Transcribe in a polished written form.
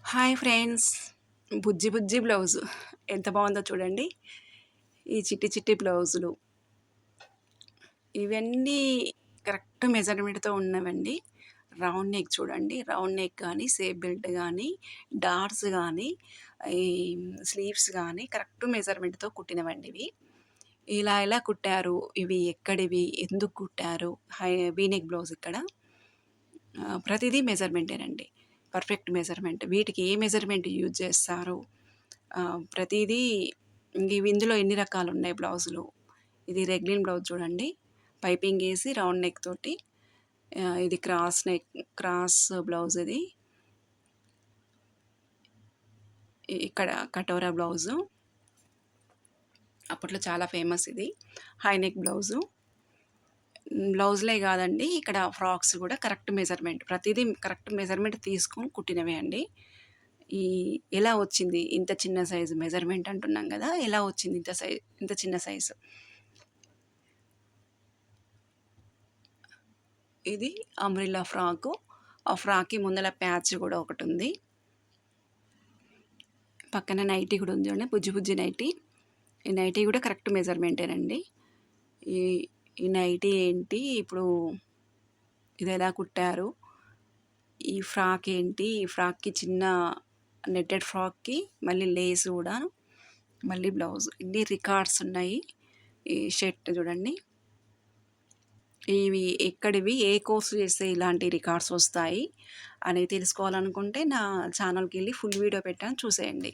Hi friends. బుజ్జి బుజ్జి blouse ఎంత బాగుందో చూడండి. ఈ చిట్టి చిట్టి బ్లౌజులు ఇవన్నీ కరెక్ట్ మెజర్మెంట్‌తో ఉన్నవండి. రౌండ్ నెక్ చూడండి. రౌండ్ నెక్ గానీ, సేప్ బెల్ట్ గానీ, డాట్స్ గానీ, ఈ స్లీవ్స్ గానీ కరెక్ట్ మెజర్మెంట్‌తో కుట్టినవండి ఇవి. ఇలా కుట్టారు? ఇవి ఎక్కడివి? ఎందుకు కుట్టారు? వీ నెక్ బ్లౌజ్ ఇక్కడ. ప్రతిదీ మెజర్మెంటేనండి. Perfect measurement. వీటికి ఏ మెజర్మెంట్ యూజ్ చేస్తారు? ప్రతీదీ ఇందులో ఎన్ని రకాలున్నాయి బ్లౌజులు. ఇది రెగ్లిన్ బ్లౌజ్ చూడండి. పైపింగేసి రౌండ్ నెక్ తోటి. ఇది క్రాస్ బ్లౌజ్ ఇది. ఇక్కడ కటోరా బ్లౌజు. అప్పట్లో చాలా ఫేమస్ ఇది. High neck blouse. బ్లౌజులే కాదండి, ఇక్కడ ఫ్రాక్స్ కూడా కరెక్ట్ మెజర్మెంట్. ప్రతీదీ కరెక్ట్ మెజర్మెంట్ తీసుకొని కుట్టినవే అండి. ఎలా వచ్చింది ఇంత చిన్న సైజు మెజర్మెంట్ అంటున్నాం కదా! ఎలా వచ్చింది ఇంత చిన్న సైజు? ఇది అంబ్రెల్లా ఫ్రాకు. ఆ ఫ్రాక్‌కి ముందల ప్యాచ్ కూడా ఒకటుంది. పక్కన నైటీ కూడా ఉంది చూడండి. బుజ్జి బుజ్జి నైటీ. ఈ నైటీ కూడా కరెక్ట్ మెజర్మెంటేనండి. ఈ ఈ నైటీ ఏంటి, ఇప్పుడు ఇదెలా కుట్టారు? ఈ ఫ్రాక్ ఏంటి? ఈ ఫ్రాక్‌కి చిన్న నెట్టెడ్ ఫ్రాక్‌కి మళ్ళీ లేస్ కూడా, మళ్ళీ బ్లౌజ్. ఇన్ని రికార్డ్స్ ఉన్నాయి. ఈ షర్ట్ చూడండి. ఇవి ఎక్కడివి? ఏ కోర్స్ చేస్తే ఇలాంటి రికార్డ్స్ వస్తాయి అని తెలుసుకోవాలనుకుంటే నా ఛానల్‌కెళ్ళి ఫుల్ వీడియో పెట్టాను, చూసేయండి.